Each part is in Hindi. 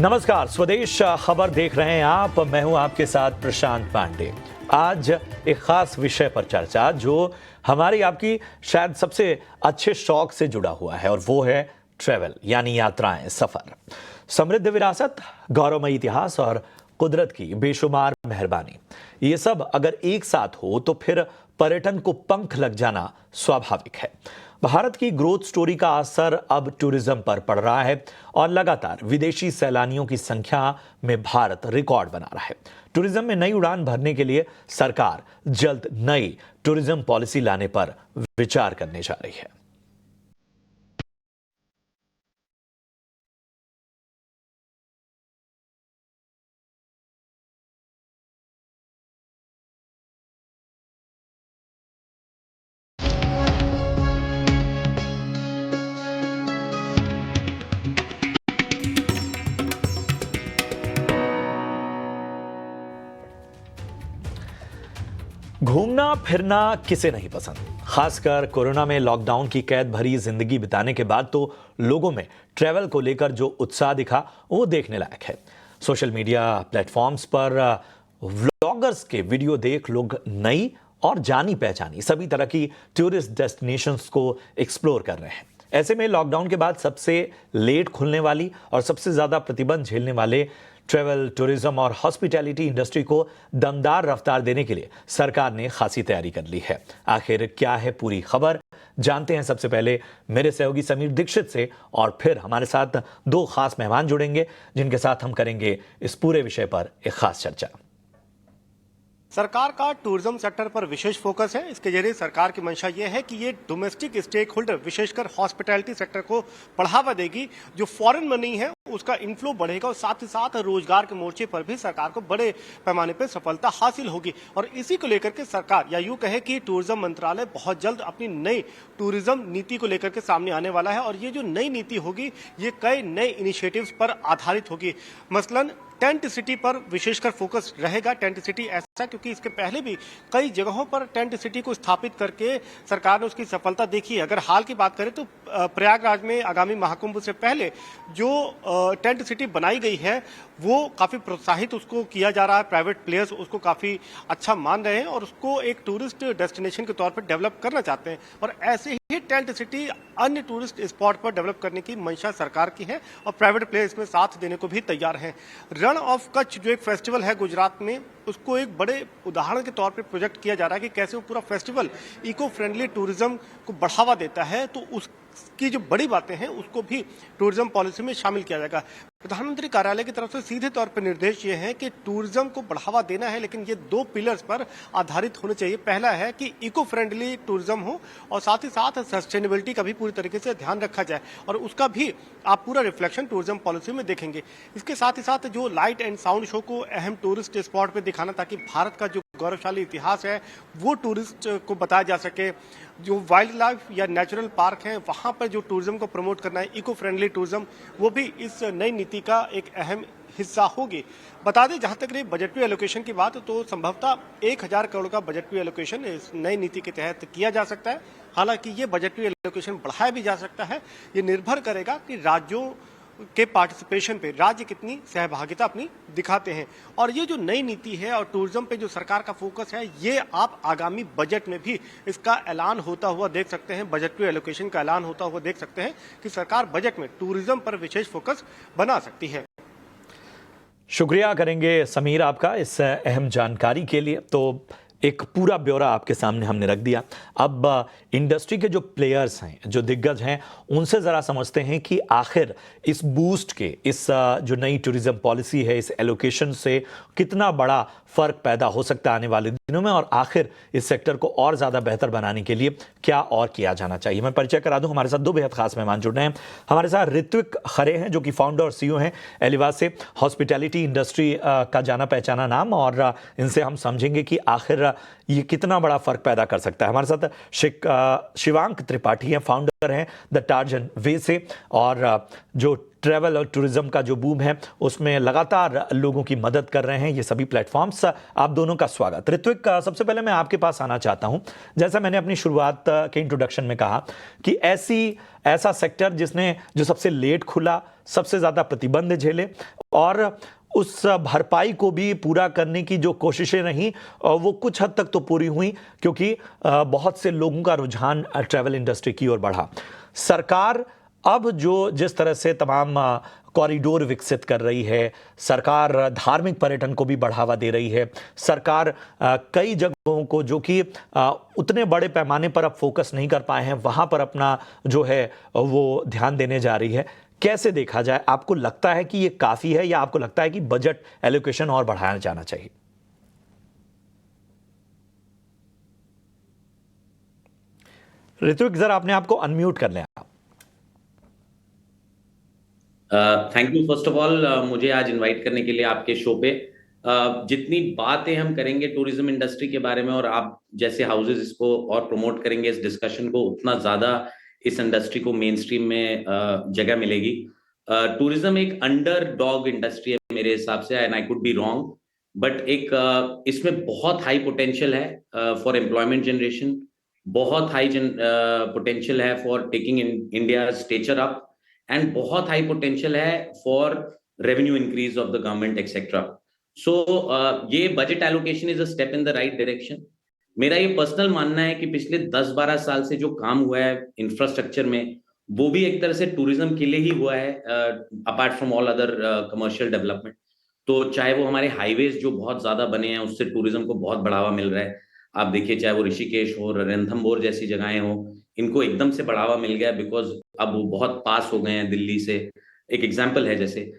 नमस्कार, स्वदेश खबर देख रहे हैं आप। मैं हूं आपके साथ प्रशांत पांडे। आज एक खास विषय पर चर्चा जो हमारी आपकी शायद सबसे अच्छे शौक से जुड़ा हुआ है, और वो है ट्रैवल यानी यात्राएं, सफर। समृद्ध विरासत, गौरवमयी इतिहास और कुदरत की बेशुमार मेहरबानी, ये सब अगर एक साथ हो तो फिर पर्यटन को पंख लग जाना स्वाभाविक है। भारत की ग्रोथ स्टोरी का असर अब टूरिज्म पर पड़ रहा है और लगातार विदेशी सैलानियों की संख्या में भारत रिकॉर्ड बना रहा है। टूरिज्म में नई उड़ान भरने के लिए सरकार जल्द नई टूरिज्म पॉलिसी लाने पर विचार करने जा रही है। घूमना फिरना किसे नहीं पसंद। खासकर कोरोना में लॉकडाउन की कैद भरी जिंदगी बिताने के बाद तो लोगों में ट्रैवल को लेकर जो उत्साह दिखा वो देखने लायक है। सोशल मीडिया प्लेटफॉर्म्स पर व्लॉगर्स के वीडियो देख लोग नई और जानी पहचानी सभी तरह की टूरिस्ट डेस्टिनेशंस को एक्सप्लोर कर रहे हैं। ऐसे में लॉकडाउन के बाद सबसे लेट खुलने वाली और सबसे ज्यादा प्रतिबंध झेलने वाले ट्रैवल, टूरिज्म और हॉस्पिटैलिटी इंडस्ट्री को दमदार रफ्तार देने के लिए सरकार ने खासी तैयारी कर ली है। आखिर क्या है पूरी खबर, जानते हैं सबसे पहले मेरे सहयोगी समीर दीक्षित से, और फिर हमारे साथ दो खास मेहमान जुड़ेंगे जिनके साथ हम करेंगे इस पूरे विषय पर एक खास चर्चा। सरकार का टूरिज्म सेक्टर पर विशेष फोकस है। इसके जरिए सरकार की मंशा यह है कि ये डोमेस्टिक स्टेक होल्डर, विशेषकर हॉस्पिटैलिटी सेक्टर को बढ़ावा देगी। जो फॉरेन मनी है उसका इनफ्लो बढ़ेगा और साथ ही साथ रोजगार के मोर्चे पर भी सरकार को बड़े पैमाने पर सफलता हासिल होगी। और इसी को लेकर के सरकार, या यूं कहे कि टूरिज्म मंत्रालय बहुत जल्द अपनी नई टूरिज्म नीति को लेकर के सामने आने वाला है। और ये जो नई नीति होगी ये कई नए इनिशिएटिव्स पर आधारित होगी। मसलन टेंट सिटी पर विशेषकर फोकस रहेगा। टेंट सिटी ऐसा क्योंकि इसके पहले भी कई जगहों पर टेंट सिटी को स्थापित करके सरकार ने उसकी सफलता देखी है। अगर हाल की बात करें तो प्रयागराज में आगामी महाकुंभ से पहले जो टेंट सिटी बनाई गई है वो काफी प्रोत्साहित उसको किया जा रहा है। प्राइवेट प्लेयर्स उसको काफी अच्छा मान रहे हैं और उसको एक टूरिस्ट डेस्टिनेशन के तौर पर डेवलप करना चाहते हैं। और ऐसे ही टेंट सिटी अन्य टूरिस्ट स्पॉट पर डेवलप करने की मंशा सरकार की है और प्राइवेट प्लेयर इसमें साथ देने को भी तैयार हैं। रण ऑफ कच्छ जो एक फेस्टिवल है गुजरात में, उसको एक बड़े उदाहरण के तौर पे प्रोजेक्ट किया जा रहा है कि कैसे वो पूरा फेस्टिवल इको फ्रेंडली टूरिज्म को बढ़ावा देता है। तो उसकी जो बड़ी बातें हैं उसको भी टूरिज्म पॉलिसी में शामिल किया जाएगा। प्रधानमंत्री कार्यालय की तरफ से सीधे तौर पर निर्देश ये है कि टूरिज्म को बढ़ावा देना है, लेकिन ये दो पिलर्स पर आधारित होने चाहिए। पहला है कि इको फ्रेंडली टूरिज्म हो और साथ ही साथ सस्टेनेबिलिटी का भी पूरी तरीके से ध्यान रखा जाए, और उसका भी आप पूरा रिफ्लेक्शन टूरिज्म पॉलिसी में देखेंगे। इसके साथ ही साथ जो लाइट एंड साउंड शो को अहम टूरिस्ट स्पॉट पे दिखाना, ताकि भारत का जो गौरवशाली इतिहास है वो टूरिस्ट को बताया जा सके। जो वाइल्ड लाइफ या नेचुरल पार्क है वहां पर जो टूरिज्म को प्रमोट करना है, इको फ्रेंडली टूरिज्म, वो भी इस नई नीति का एक अहम हिस्सा होगी। बता दें, जहां तक रही बजटरी एलोकेशन की बात, तो संभवतः 1000 करोड़ का बजटरी एलोकेशन इस नई नीति के तहत किया जा सकता है। हालांकि ये बजटरी एलोकेशन बढ़ाया भी जा सकता है। ये निर्भर करेगा कि राज्यों के पार्टिसिपेशन पे, राज्य कितनी सहभागिता अपनी दिखाते हैं। और ये जो नई नीति है और टूरिज्म पे जो सरकार का फोकस है, ये आप आगामी बजट में भी इसका ऐलान होता हुआ देख सकते हैं। बजटरी एलोकेशन का ऐलान होता हुआ देख सकते हैं कि सरकार बजट में टूरिज्म पर विशेष फोकस बना सकती है। शुक्रिया करेंगे समीर आपका इस अहम जानकारी के लिए। तो एक पूरा ब्यौरा आपके सामने हमने रख दिया। अब इंडस्ट्री के जो प्लेयर्स हैं, जो दिग्गज हैं, उनसे ज़रा समझते हैं कि आखिर इस बूस्ट के, इस जो नई टूरिज्म पॉलिसी है, इस एलोकेशन से कितना बड़ा फ़र्क पैदा हो सकता है आने वाले दिनों में, और आखिर इस सेक्टर को और ज़्यादा बेहतर बनाने के लिए क्या और किया जाना चाहिए। मैं परिचय करा दूं, हमारे साथ दो बेहद खास मेहमान जुड़ रहे हैं। हमारे साथ ऋत्विक खरे हैं जो कि फाउंडर और सीईओ हैं एलिवास से, हॉस्पिटैलिटी इंडस्ट्री का जाना पहचाना नाम, और इनसे हम समझेंगे कि आखिर ये कितना बड़ा फर्क पैदा कर सकता है। हमारे साथ शिवांक त्रिपाठी हैं, फाउंडर हैं द टार्जन वे से, और जो ट्रैवल और टूरिज्म का जो बूम है उसमें लगातार लोगों की मदद कर रहे हैं ये सभी प्लेटफॉर्म्स। आप दोनों का स्वागत। ऋत्विक, सबसे पहले मैं आपके पास आना चाहता हूं। जैसा मैंने अपनी शुरुआत के इंट्रोडक्शन में कहा कि ऐसा सेक्टर जिसने जो सबसे लेट खुला, सबसे ज्यादा प्रतिबंध झेले और उस भरपाई को भी पूरा करने की जो कोशिशें रहीं वो कुछ हद तक तो पूरी हुई, क्योंकि बहुत से लोगों का रुझान ट्रैवल इंडस्ट्री की ओर बढ़ा। सरकार अब जो जिस तरह से तमाम कॉरिडोर विकसित कर रही है, सरकार धार्मिक पर्यटन को भी बढ़ावा दे रही है, सरकार कई जगहों को जो कि उतने बड़े पैमाने पर अब फोकस नहीं कर पाए हैं, वहां पर अपना जो है वो ध्यान देने जा रही है। कैसे देखा जाए, आपको लगता है कि ये काफी है या आपको लगता है कि बजट एलोकेशन और बढ़ाया जाना चाहिए? ऋत्विक, जरा अपने आप को अनम्यूट कर लें आप। Thank you first of all मुझे आज इनवाइट करने के लिए आपके शो पे। जितनी बातें हम करेंगे टूरिज्म इंडस्ट्री के बारे में और आप जैसे हाउसेस इसको और प्रमोट करेंगे इस डिस्कशन को, उतना ज्यादा इस इंडस्ट्री को मेन स्ट्रीम में जगह मिलेगी। टूरिज्म एक अंडर डॉग इंडस्ट्री है मेरे हिसाब से, and I could be wrong, but एक इसमें बहुत हाई पोटेंशियल है फॉर एम्प्लॉयमेंट जनरेशन, बहुत हाई पोटेंशियल है for taking India stature up, and बहुत हाई पोटेंशियल है for revenue increase of the government etcetera. So ये budget allocation is a step in the right direction. मेरा ये पर्सनल मानना है कि पिछले 10-12 साल से जो काम हुआ है इंफ्रास्ट्रक्चर में, वो भी एक तरह से टूरिज्म के लिए ही हुआ है, apart from all other commercial development. तो चाहे वो हमारे हाईवेज जो बहुत ज्यादा बने हैं, उससे टूरिज्म को बहुत बढ़ावा मिल रहा है। आप देखिए, चाहे वो ऋषिकेश हो, रणथंबोर जैसी जगहें हो, इनको एकदम से बढ़ावा मिल गया बिकॉज अब वो बहुत पास हो गए हैं दिल्ली से। एक एग्जाम्पल है जैसे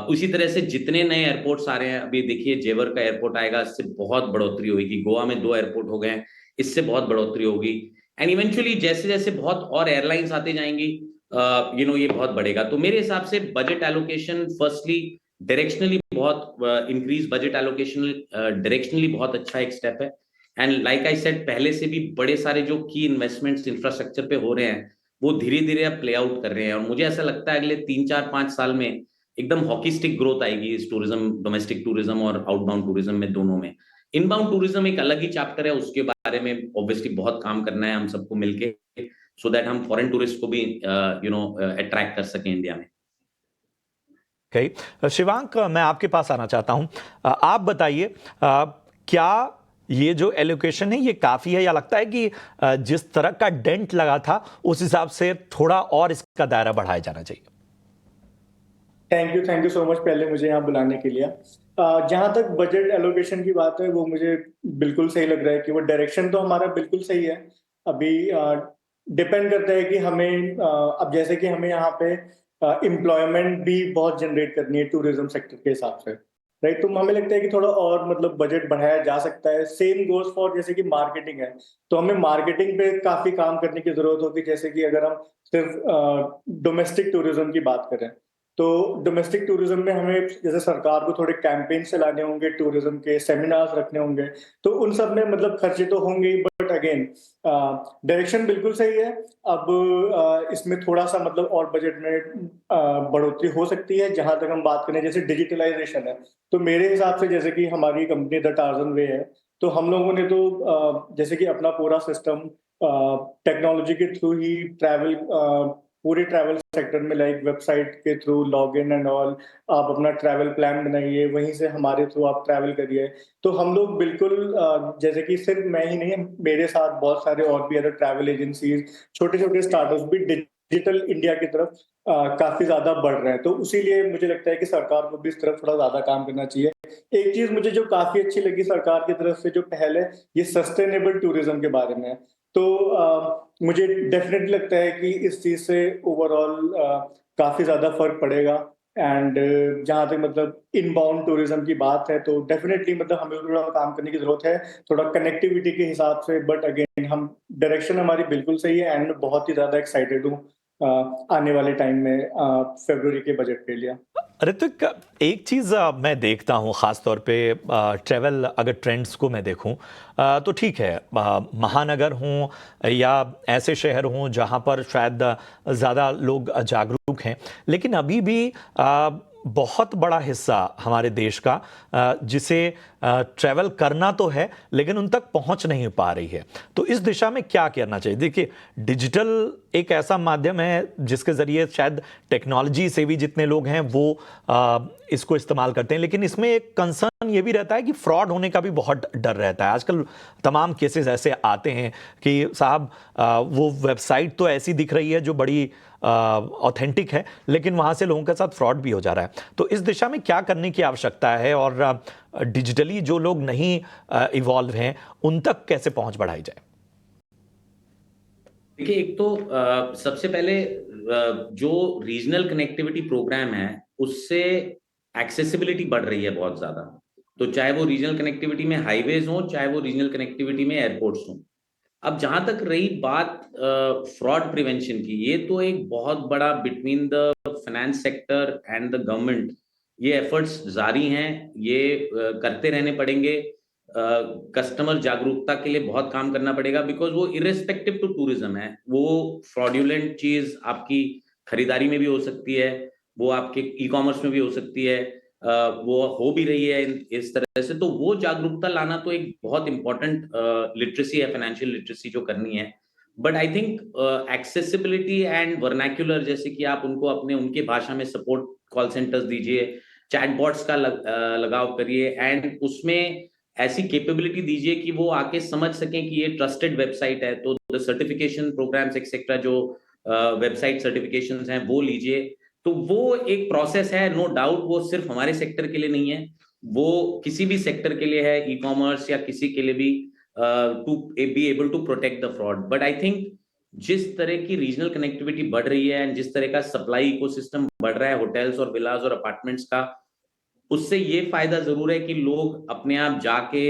उसी तरह से जितने नए एयरपोर्ट्स आ रहे हैं, अभी देखिए जेवर का एयरपोर्ट आएगा, इससे बहुत बढ़ोतरी होगी। गोवा में 2 एयरपोर्ट हो गए हैं, इससे बहुत बढ़ोतरी होगी। एंड इवेंचुअली जैसे जैसे बहुत और एयरलाइंस आते जाएंगी, ये बहुत बढ़ेगा। तो मेरे हिसाब से बजट एलोकेशन फर्स्टली डायरेक्शनली बहुत इंक्रीज बजट एलोकेशन डायरेक्शनली बहुत अच्छा एक स्टेप है। एंड लाइक आई सेड, पहले से भी बड़े सारे जो की इन्वेस्टमेंट्स इंफ्रास्ट्रक्चर पे हो रहे हैं, वो धीरे धीरे अब प्ले आउट कर रहे हैं। और मुझे ऐसा लगता है अगले 3-4-5 साल में एकदम हॉकी स्टिक ग्रोथ आएगी इस टूरिज्म, डोमेस्टिक टूरिज्म और आउटबाउंड टूरिज्म में, दोनों में। इनबाउंड टूरिज्म एक अलग ही चैप्टर है, उसके बारे में ऑब्वियसली बहुत काम करना है हम सबको मिलके, सो दैट हम फॉरेन टूरिस्ट को भी अट्रैक्ट कर सकें इंडिया में। शिवांक, मैं आपके पास आना चाहता हूं। आप बताइए, क्या ये जो एलोकेशन है ये काफी है, या लगता है कि जिस तरह का डेंट लगा था उस हिसाब से थोड़ा और इसका दायरा बढ़ाया जाना चाहिए? थैंक यू सो मच पहले मुझे यहाँ बुलाने के लिए। जहाँ तक बजट एलोकेशन की बात है, वो मुझे बिल्कुल सही लग रहा है कि वो डायरेक्शन तो हमारा बिल्कुल सही है। अभी डिपेंड करता है कि हमें अब जैसे कि हमें यहाँ पे एम्प्लॉयमेंट भी बहुत जनरेट करनी है टूरिज्म सेक्टर के हिसाब से, राइट। तो हमें लगता है कि थोड़ा और मतलब बजट बढ़ाया जा सकता है। सेम गोज फॉर जैसे कि मार्केटिंग है, तो हमें मार्केटिंग पे काफी काम करने की जरूरत होगी। जैसे कि अगर हम सिर्फ डोमेस्टिक टूरिज्म की बात करें, तो डोमेस्टिक टूरिज्म में हमें जैसे सरकार को थोड़े कैंपेन चलाने होंगे, टूरिज्म के सेमिनार्स रखने होंगे, तो उन सब में मतलब खर्चे तो होंगे ही, बट अगेन डायरेक्शन बिल्कुल सही है। अब इसमें थोड़ा सा मतलब और बजट में बढ़ोतरी हो सकती है। जहां तक हम बात करें जैसे डिजिटलाइजेशन है, तो मेरे हिसाब से जैसे कि हमारी कंपनी द टार्जन वे है, तो हम लोगों ने तो जैसे कि अपना पूरा सिस्टम टेक्नोलॉजी के थ्रू ही ट्रैवल, पूरे ट्रैवल सेक्टर में लाइक वेबसाइट के through log in and all, आप अपना ट्रैवल प्लान बनाइए, वहीं से हमारे थ्रू आप ट्रैवल करिए। तो हम लोग बिल्कुल जैसे कि सिर्फ मैं ही नहीं, मेरे साथ बहुत सारे और भी अदर ट्रैवल एजेंसीज, छोटे छोटे स्टार्टअप्स भी डिजिटल इंडिया की तरफ काफी ज्यादा बढ़ रहे हैं। तो इसीलिए मुझे लगता है कि सरकार को भी इस तरफ थोड़ा ज्यादा काम करना चाहिए। एक चीज मुझे जो काफी अच्छी लगी सरकार की तरफ से जो पहल है, ये सस्टेनेबल टूरिज्म के बारे में है। तो मुझे डेफिनेटली लगता है कि इस चीज से ओवरऑल काफी ज्यादा फर्क पड़ेगा। एंड जहां तक मतलब इनबाउंड टूरिज्म की बात है, तो डेफिनेटली मतलब हमें थोड़ा काम करने की जरूरत है, थोड़ा कनेक्टिविटी के हिसाब से। बट अगेन हम डायरेक्शन हमारी बिल्कुल सही है, एंड बहुत ही ज्यादा एक्साइटेड हूँ आने वाले टाइम में फरवरी के बजट के लिए। ऋत्विक, एक चीज़ मैं देखता हूँ ख़ास तौर पे ट्रैवल अगर ट्रेंड्स को मैं देखूँ तो ठीक है, महानगर हों या ऐसे शहर हों जहाँ पर शायद ज़्यादा लोग जागरूक हैं, लेकिन अभी भी बहुत बड़ा हिस्सा हमारे देश का जिसे ट्रैवल करना तो है लेकिन उन तक पहुंच नहीं पा रही है, तो इस दिशा में क्या करना चाहिए? देखिए, डिजिटल एक ऐसा माध्यम है जिसके ज़रिए शायद टेक्नोलॉजी से भी जितने लोग हैं वो इसको इस्तेमाल करते हैं, लेकिन इसमें एक कंसर्न ये भी रहता है कि फ्रॉड होने का भी बहुत डर रहता है। आजकल तमाम केसेस ऐसे आते हैं कि साहब वो वेबसाइट तो ऐसी दिख रही है जो बड़ी ऑथेंटिक है, लेकिन वहां से लोगों के साथ फ्रॉड भी हो जा रहा है। तो इस दिशा में क्या करने की आवश्यकता है और डिजिटली जो लोग नहीं इवॉल्व हैं उन तक कैसे पहुंच बढ़ाई जाए? देखिए, एक तो सबसे पहले जो रीजनल कनेक्टिविटी प्रोग्राम है उससे एक्सेसिबिलिटी बढ़ रही है बहुत ज्यादा। तो चाहे वो रीजनल कनेक्टिविटी में हाईवेज हो, चाहे वो रीजनल कनेक्टिविटी में एयरपोर्ट्स हो। अब जहां तक रही बात फ्रॉड प्रिवेंशन की, ये तो एक बहुत बड़ा between the finance sector and the government ये एफर्ट्स जारी हैं, ये करते रहने पड़ेंगे। कस्टमर जागरूकता के लिए बहुत काम करना पड़ेगा, बिकॉज वो इरेस्पेक्टिव टू टूरिज्म है। वो फ्रॉड्यूलेंट चीज आपकी खरीदारी में भी हो सकती है, वो आपके ई कॉमर्स में भी हो सकती है, वो हो भी रही है इस तरह से। तो वो जागरूकता लाना तो एक बहुत इंपॉर्टेंट लिटरेसी है, फाइनेंशियल लिटरेसी जो करनी है। But I think accessibility and vernacular, जैसे कि आप उनको अपने उनके भाषा में सपोर्ट कॉल सेंटर्स दीजिए, चैटबॉट्स का लगाव करिए, एंड उसमें ऐसी कैपेबिलिटी दीजिए कि वो आके समझ सकें कि ये ट्रस्टेड वेबसाइट है। तो सर्टिफिकेशन प्रोग्राम्स एक्सेट्रा जो वेबसाइट सर्टिफिकेशंस हैं वो लीजिए। तो वो एक प्रोसेस है, नो डाउट। वो सिर्फ हमारे सेक्टर के लिए नहीं है, वो किसी भी सेक्टर के लिए है, ई कॉमर्स या किसी के लिए भी, to be able to protect the fraud. But I think जिस तरह की रीजनल कनेक्टिविटी बढ़ रही है एंड जिस तरह का सप्लाई इकोसिस्टम बढ़ रहा है होटल्स और विलास और अपार्टमेंट्स का, उससे ये फायदा जरूर है कि लोग अपने आप जाके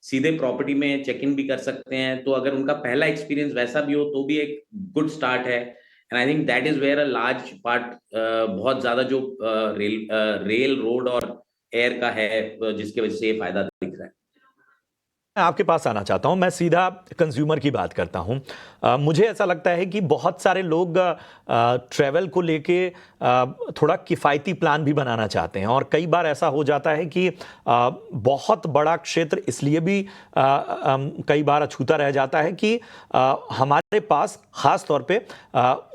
सीधे प्रॉपर्टी में चेक इन भी कर सकते हैं। तो अगर उनका पहला एक्सपीरियंस वैसा भी हो तो भी एक गुड स्टार्ट है। And I think that is where a large part, बहुत ज्यादा जो रेल रोड और एयर का है, जिसकी वजह से ये फायदा दिख रहा है। मैं आपके पास आना चाहता हूं, मैं सीधा कंज्यूमर की बात करता हूं। मुझे ऐसा लगता है कि बहुत सारे लोग ट्रैवल को लेके थोड़ा किफ़ायती प्लान भी बनाना चाहते हैं, और कई बार ऐसा हो जाता है कि बहुत बड़ा क्षेत्र इसलिए भी कई बार अछूता रह जाता है कि हमारे पास ख़ास तौर पे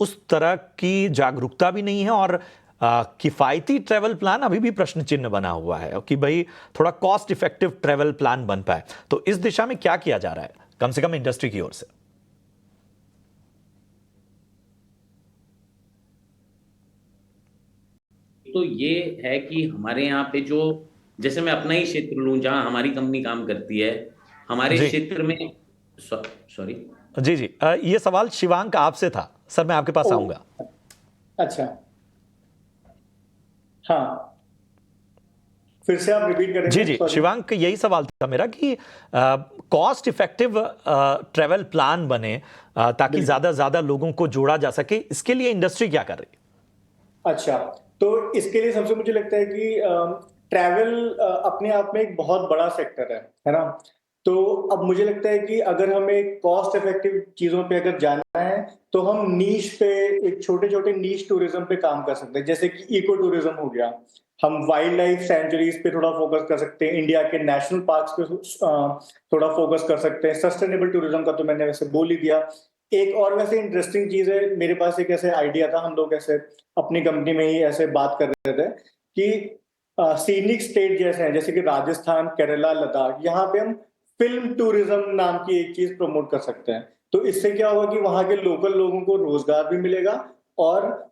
उस तरह की जागरूकता भी नहीं है, और किफ़ायती ट्रैवल प्लान अभी भी प्रश्न चिन्ह बना हुआ है कि भाई थोड़ा कॉस्ट इफेक्टिव ट्रैवल प्लान बन पाए। तो इस दिशा में क्या किया जा रहा है, कम से कम इंडस्ट्री की ओर से? तो ये है कि हमारे यहाँ पे जो, जैसे मैं अपना ही क्षेत्र लूं जहां हमारी कंपनी काम करती है, हमारे जी क्षेत्र में, सॉरी जी जी, ये सवाल शिवांक आपसे था सर, मैं आपके पास आऊंगा। अच्छा, हाँ, फिर से आप रिपीट करेंगे? जी जी, शिवांक, यही सवाल था मेरा कि कॉस्ट इफेक्टिव ट्रैवल प्लान बने ताकि ज्यादा ज्यादा लोगों को जोड़ा जा सके, इसके लिए इंडस्ट्री क्या कर रही है? अच्छा, तो इसके लिए सबसे मुझे लगता है कि ट्रैवल अपने आप में एक बहुत बड़ा सेक्टर है ना? तो अब मुझे लगता है कि अगर हमें कॉस्ट इफेक्टिव चीजों पे अगर जाना है तो हम नीश पे, एक छोटे-छोटे नीश टूरिज्म पे काम कर सकते हैं, जैसे कि इको टूरिज्म हो गया। हम वाइल्ड लाइफ सेंचुरीज पे थोड़ा फोकस कर सकते हैं, इंडिया के नेशनल पार्क्स पे थोड़ा फोकस कर सकते हैं। सस्टेनेबल टूरिज्म का तो मैंने वैसे बोल ही दिया। एक और वैसे इंटरेस्टिंग चीज है, मेरे पास एक ऐसे आइडिया था, हम लोग ऐसे अपनी कंपनी में ही ऐसे बात कर रहे थे कि सीनिक स्टेट जैसे हैं, जैसे कि राजस्थान, केरला, लद्दाख, यहाँ पे हम फिल्म टूरिज्म नाम की एक चीज प्रमोट कर सकते हैं। तो इससे क्या होगा कि वहां के लोकल लोगों को रोजगार भी मिलेगा, और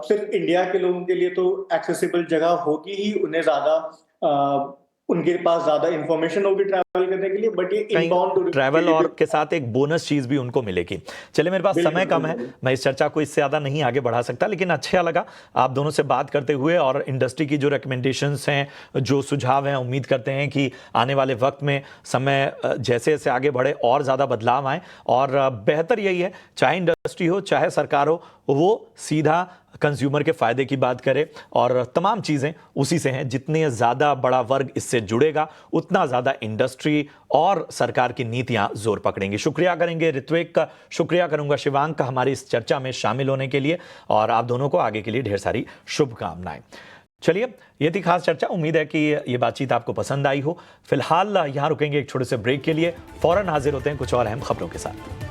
सिर्फ इंडिया के लोगों के लिए तो एक्सेसिबल जगह होगी ही, उन्हें ज्यादा उनके पास ज्यादा इंफॉर्मेशन होगी ट्रैवल करने के लिए, बट ये इनबाउंड ट्रैवल और के साथ एक बोनस चीज भी उनको मिलेगी। चलिए, मेरे पास समय कम है, मैं इस चर्चा को इससे ज्यादा नहीं आगे बढ़ा सकता, लेकिन अच्छा लगा आप दोनों से बात करते हुए, और इंडस्ट्री की जो रिकमेंडेशंस हैं, जो सुझाव हैं, उम्मीद करते हैं कि आने वाले वक्त में समय जैसे जैसे आगे बढ़े और ज्यादा बदलाव आए, और बेहतर यही है, चाहे इंडस्ट्री हो चाहे सरकार हो, वो सीधा कंज्यूमर के फायदे की बात करे, और तमाम चीजें उसी से हैं। जितने ज्यादा बड़ा वर्ग इससे जुड़ेगा उतना ज्यादा इंडस्ट्री और सरकार की नीतियां जोर पकड़ेंगी। शुक्रिया करेंगे ऋत्विक का, शुक्रिया करूंगा शिवांक का हमारी इस चर्चा में शामिल होने के लिए, और आप दोनों को आगे के लिए ढेर सारी शुभकामनाएं। चलिए, ये थी खास चर्चा। उम्मीद है कि ये बातचीत आपको पसंद आई हो। फिलहाल यहाँ रुकेंगे एक छोटे से ब्रेक के लिए, फौरन हाजिर होते हैं कुछ और अहम खबरों के साथ।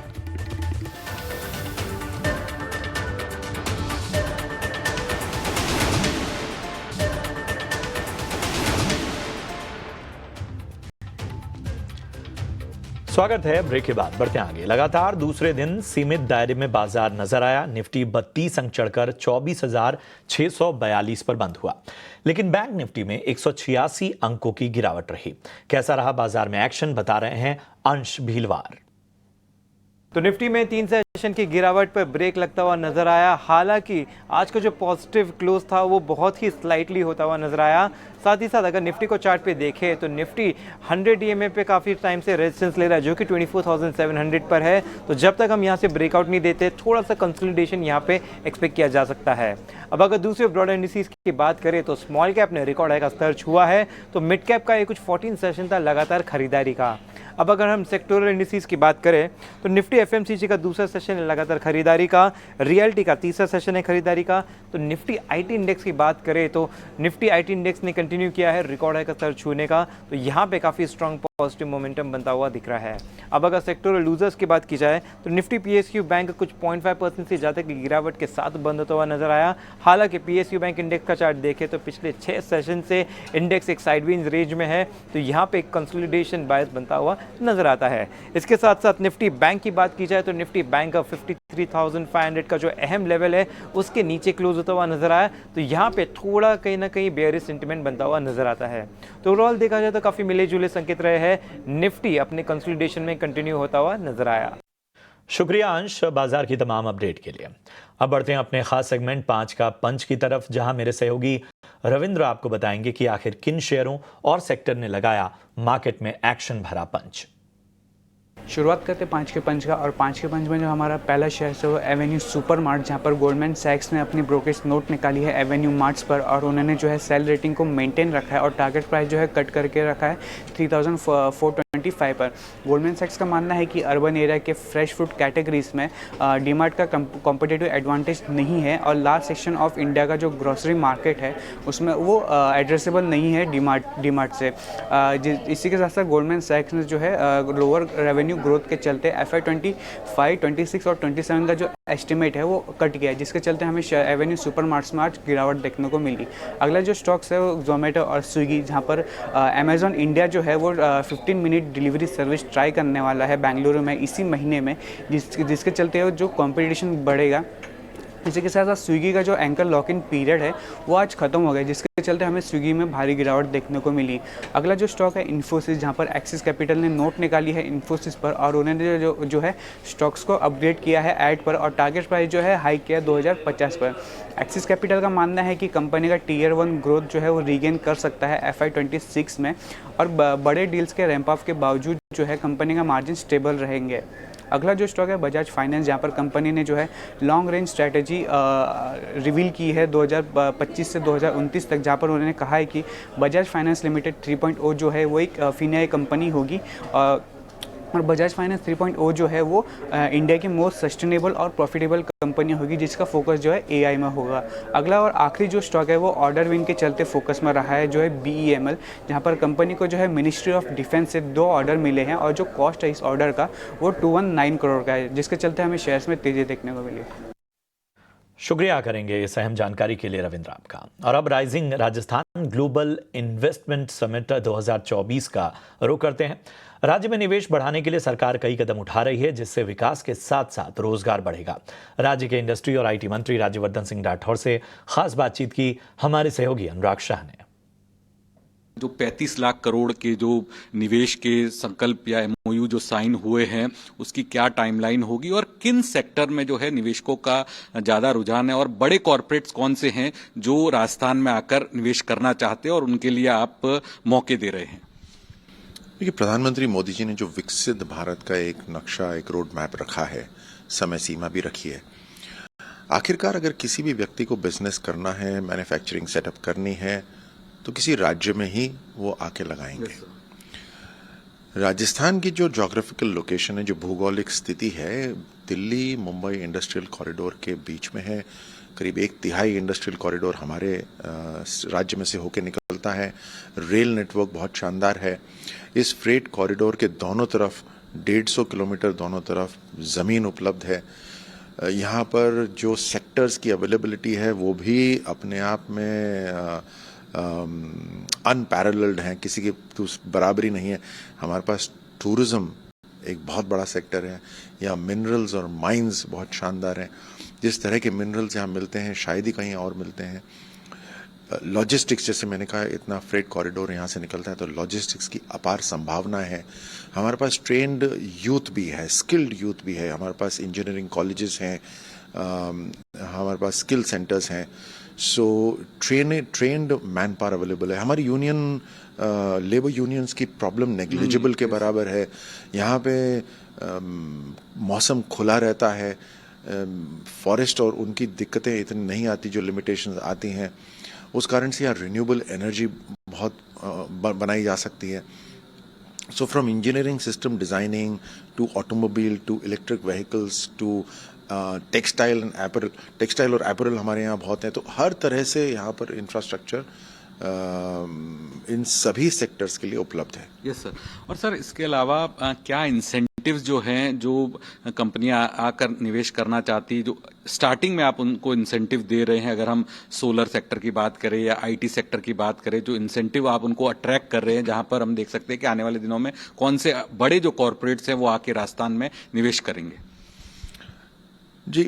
स्वागत है ब्रेक के बाद। बढ़ते हैं आगे। लगातार दूसरे दिन सीमित दायरे में बाजार नजर आया। निफ्टी 32 अंक चढ़कर 24,642 पर बंद हुआ, लेकिन बैंक निफ्टी में 186 अंकों की गिरावट रही। कैसा रहा बाजार में एक्शन, बता रहे हैं अंश भीलवार। तो निफ्टी में 3 सेशन की गिरावट पर ब्रेक लगता हुआ नजर आया। हालांकि आज का जो पॉजिटिव क्लोज था वो बहुत ही स्लाइटली होता हुआ नजर आया। साथ ही साथ अगर निफ्टी को चार्ट पे देखें तो निफ्टी 100 EMA पे काफ़ी टाइम से रेजिस्टेंस ले रहा है, जो कि 24,700 पर है। तो जब तक हम यहाँ से ब्रेकआउट नहीं देते, थोड़ा सा कंसोलिडेशन यहाँ पे एक्सपेक्ट किया जा सकता है। अब अगर दूसरे ब्रॉड इंडिसेस की बात करें तो स्मॉल कैप ने रिकॉर्ड हाई का स्तर छुआ है, तो मिड कैप का ये कुछ 14 सेशन था लगातार खरीदारी का। अब अगर हम सेक्टोरल इंडिसेस की बात करें तो निफ्टी एफएमसीजी का दूसरा सेशन है लगातार खरीदारी का, रियल्टी का तीसरा सेशन है खरीदारी का। तो निफ्टी आईटी इंडेक्स की बात करें तो निफ्टी आईटी इंडेक्स ने कंटिन्यू किया है रिकॉर्ड हाई का स्तर छूने का, तो यहाँ पे काफ़ी स्ट्रॉन्ग पॉजिटिव मोमेंटम बनता हुआ दिख रहा है। अब अगर सेक्टोरल लूजर्स की बात की जाए तो निफ्टी पीएसयू बैंक कुछ 0.5% से ज़्यादा की गिरावट के साथ बंद होता हुआ नजर आया। हालांकि पीएसयू बैंक इंडेक्स का चार्ट देखें तो पिछले 6 सेशन से इंडेक्स एक साइडवेज रेंज में है, तो यहाँ पे एक कंसोलिडेशन बायस बनता हुआ नजर आता है। इसके साथ साथ निफ्टी बैंक की बात की जाए तो निफ्टी बैंक का 53,500 का जो अहम लेवल है उसके नीचे क्लोज होता हुआ नजर आया, तो यहाँ पे थोड़ा कहीं ना कहीं बेयरिश सेंटिमेंट बनता हुआ नजर आता है। तो ओवरऑल देखा जाए तो काफी मिले जुले संकेत रहे हैं। निफ्टी अपने कंसोलिडेशन में कंटिन्यू होता हुआ नजर आया। शुक्रिया अंश बाजार की तमाम अपडेट के लिए। अब बढ़ते हैं अपने खास सेगमेंट 5 का पंच की तरफ, जहां मेरे सहयोगी रविंद्र आपको बताएंगे कि आखिर किन शेयरों और सेक्टर ने लगाया मार्केट में एक्शन भरा पंच। शुरुआत करते हैं 5 के पंच का, और 5 के पंच में जो हमारा पहला शेयर है वो एवेन्यू सुपर मार्ट, जहाँ पर गोल्डमैन सैक्स ने अपनी ब्रोकरेज नोट निकाली है एवेन्यू मार्ट्स पर, और उन्होंने जो है सेल रेटिंग को मेंटेन रखा है और टारगेट प्राइस जो है कट करके रखा है 3,425 पर। गोल्डमैन सैक्स का मानना है कि अर्बन एरिया के फ्रेश फूड कैटेगरीज में डीमार्ट का कॉम्पिटिटिव एडवांटेज नहीं है, और लार्ज सेक्शन ऑफ इंडिया का जो ग्रोसरी मार्केट है उसमें वो एड्रेसेबल नहीं है डीमार्ट से। इसी के साथ साथ गोल्डमैन सैक्स ने जो है लोअर रेवेन्यू ग्रोथ के चलते FY 25, 26 और 27 का जो एस्टिमेट है वो कट गया है, जिसके चलते हमें एवेन्यू सुपर मार्ट्स में आज गिरावट देखने को मिली। अगला जो स्टॉक्स है वो जोमेटो और स्विगी, जहाँ पर अमेजॉन इंडिया जो है वो 15 मिनट डिलीवरी सर्विस ट्राई करने वाला है बेंगलुरु में इसी महीने में, जिसके चलते जो कंपटीशन बढ़ेगा। इसी के साथ साथ स्विगी का जो एंकर लॉक इन पीरियड है वो आज खत्म हो गया, जिसके चलते हमें स्विगी में भारी गिरावट देखने को मिली। अगला जो स्टॉक है इन्फोसिस, जहां पर एक्सिस कैपिटल ने नोट निकाली है इन्फोसिस पर, और उन्होंने जो है स्टॉक्स को अपग्रेड किया है ऐड पर, और टारगेट प्राइस जो है हाई किया 2050 पर। एक्सिस कैपिटल का मानना है कि कंपनी का Tier 1 ग्रोथ जो है वो रीगेन कर सकता है FY 26 में, और बड़े डील्स के रैंप अप के बावजूद जो है कंपनी का मार्जिन स्टेबल रहेंगे। अगला जो स्टॉक है बजाज फाइनेंस, जहाँ पर कंपनी ने जो है लॉन्ग रेंज स्ट्रैटेजी रिवील की है 2025 से 2029 तक, जहाँ पर उन्होंने कहा है कि बजाज फाइनेंस लिमिटेड 3.0 जो है वो एक फिनआई कंपनी होगी, और बजाज फाइनेंस 3.0 जो है वो इंडिया की मोस्ट सस्टेनेबल और प्रॉफिटेबल कंपनी होगी, जिसका फोकस जो है AI में होगा। अगला और आखिरी जो स्टॉक है वो ऑर्डर विन के चलते फोकस में रहा है, जो है BEML, जहां पर कंपनी को जो है मिनिस्ट्री ऑफ डिफेंस से 2 ऑर्डर मिले हैं, और जो कॉस्ट है इस ऑर्डर का वो 219 करोड़ का है, जिसके चलते हमें शेयर्स में तेजी देखने को मिली। शुक्रिया करेंगे इस अहम जानकारी के लिए रविंद्र आपका। और अब rising Rajasthan global investment summit 2024 का रुख करते हैं। राज्य में निवेश बढ़ाने के लिए सरकार कई कदम उठा रही है, जिससे विकास के साथ साथ रोजगार बढ़ेगा। राज्य के इंडस्ट्री और IT मंत्री राज्यवर्धन सिंह राठौर से खास बातचीत की हमारे सहयोगी अनुराग शाह ने। जो 35 लाख करोड़ के जो निवेश के संकल्प या MOU जो साइन हुए हैं उसकी क्या टाइमलाइन होगी, और किन सेक्टर में जो है निवेशकों का ज्यादा रुझान है, और बड़े कॉरपोरेट्स कौन से हैं जो राजस्थान में आकर निवेश करना चाहते हैं और उनके लिए आप मौके दे रहे हैं। देखिए, प्रधानमंत्री मोदी जी ने जो विकसित भारत का एक नक्शा, एक रोड मैप रखा है, समय सीमा भी रखी है। आखिरकार अगर किसी भी व्यक्ति को बिजनेस करना है, मैन्युफैक्चरिंग सेटअप करनी है, तो किसी राज्य में ही वो आके लगाएंगे। राजस्थान की जो ज्योग्राफिकल लोकेशन है, जो भौगोलिक स्थिति है, दिल्ली मुंबई इंडस्ट्रियल कॉरिडोर के बीच में है, करीब 1/3 इंडस्ट्रियल कॉरिडोर हमारे राज्य में से होकर निकलता है। रेल नेटवर्क बहुत शानदार है। इस फ्रेट कॉरिडोर के दोनों तरफ 150 किलोमीटर दोनों तरफ ज़मीन उपलब्ध है। यहाँ पर जो सेक्टर्स की अवेलेबिलिटी है वो भी अपने आप में अनपैरेलल्ड हैं, किसी की बराबरी नहीं है। हमारे पास टूरिज़्म एक बहुत बड़ा सेक्टर है। यहाँ मिनरल्स और माइंस बहुत शानदार हैं। जिस तरह के मिनरल्स यहाँ मिलते हैं शायद ही कहीं और मिलते हैं। लॉजिस्टिक्स, जैसे मैंने कहा, इतना फ्रेट कॉरिडोर यहाँ से निकलता है तो लॉजिस्टिक्स की अपार संभावना है। हमारे पास ट्रेंड यूथ भी है, स्किल्ड यूथ भी है। हमारे पास इंजीनियरिंग कॉलेजेस हैं, हमारे पास स्किल सेंटर्स हैं। सो ट्रेंड मैन पावर अवेलेबल है। हमारी यूनियन लेबर यूनियंस की प्रॉब्लम नेग्लिजिबल के बराबर है। यहाँ पे मौसम खुला रहता है। फॉरेस्ट और उनकी दिक्कतें इतनी नहीं आती जो लिमिटेशंस आती हैं। उस कारण से यहाँ रिन्यूएबल एनर्जी बहुत बनाई जा सकती है। So from engineering system designing to automobile to electric vehicles to textile और एपरल हमारे यहाँ बहुत हैं। तो हर तरह से यहाँ पर इंफ्रास्ट्रक्चर इन सभी सेक्टर्स के लिए उपलब्ध है। Yes sir. और सर इसके अलावा क्या इंसेंटिव्स जो हैं, जो कंपनियां आकर निवेश करना चाहती, जो स्टार्टिंग में आप उनको इंसेंटिव दे रहे हैं, अगर हम सोलर सेक्टर की बात करें या आईटी सेक्टर की बात करें, जो इंसेंटिव आप उनको अट्रैक्ट कर रहे हैं, जहां पर हम देख सकते हैं कि आने वाले दिनों में कौन से बड़े जो कॉरपोरेट्स हैं वो आके राजस्थान में निवेश करेंगे? जी,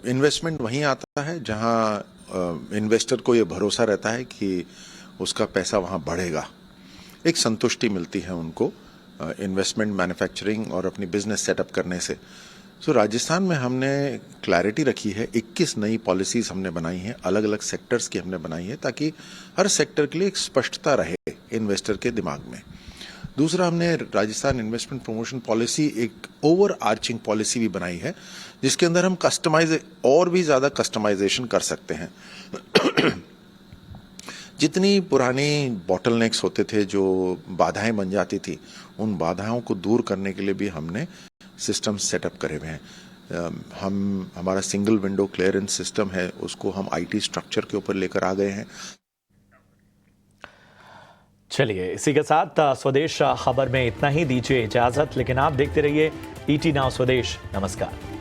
इन्वेस्टमेंट वहीं आता है जहां इन्वेस्टर को ये भरोसा रहता है कि उसका पैसा वहां बढ़ेगा। एक संतुष्टि मिलती है उनको इन्वेस्टमेंट, मैन्युफैक्चरिंग और अपनी बिजनेस सेटअप करने से। सो राजस्थान में हमने क्लैरिटी रखी है। 21 नई पॉलिसीज हमने बनाई हैं, अलग अलग सेक्टर्स की हमने बनाई है, ताकि हर सेक्टर के लिए एक स्पष्टता रहे इन्वेस्टर के दिमाग में। दूसरा, हमने राजस्थान इन्वेस्टमेंट प्रमोशन पॉलिसी एक ओवर आर्चिंग पॉलिसी भी बनाई है, जिसके अंदर हम और भी ज्यादा कस्टमाइजेशन कर सकते हैं। जितनी पुरानी बॉटलनेक्स होते थे, जो बाधाएं बन जाती थी, उन बाधाओं को दूर करने के लिए भी हमने सिस्टम सेटअप करे हुए हैं। हमारा सिंगल विंडो क्लियरेंस सिस्टम है, उसको हम आईटी स्ट्रक्चर के ऊपर लेकर आ गए हैं। चलिए, इसी के साथ स्वदेश खबर में इतना ही। दीजिए इजाजत, लेकिन आप देखते रहिए ईटी नाउ स्वदेश। नमस्कार।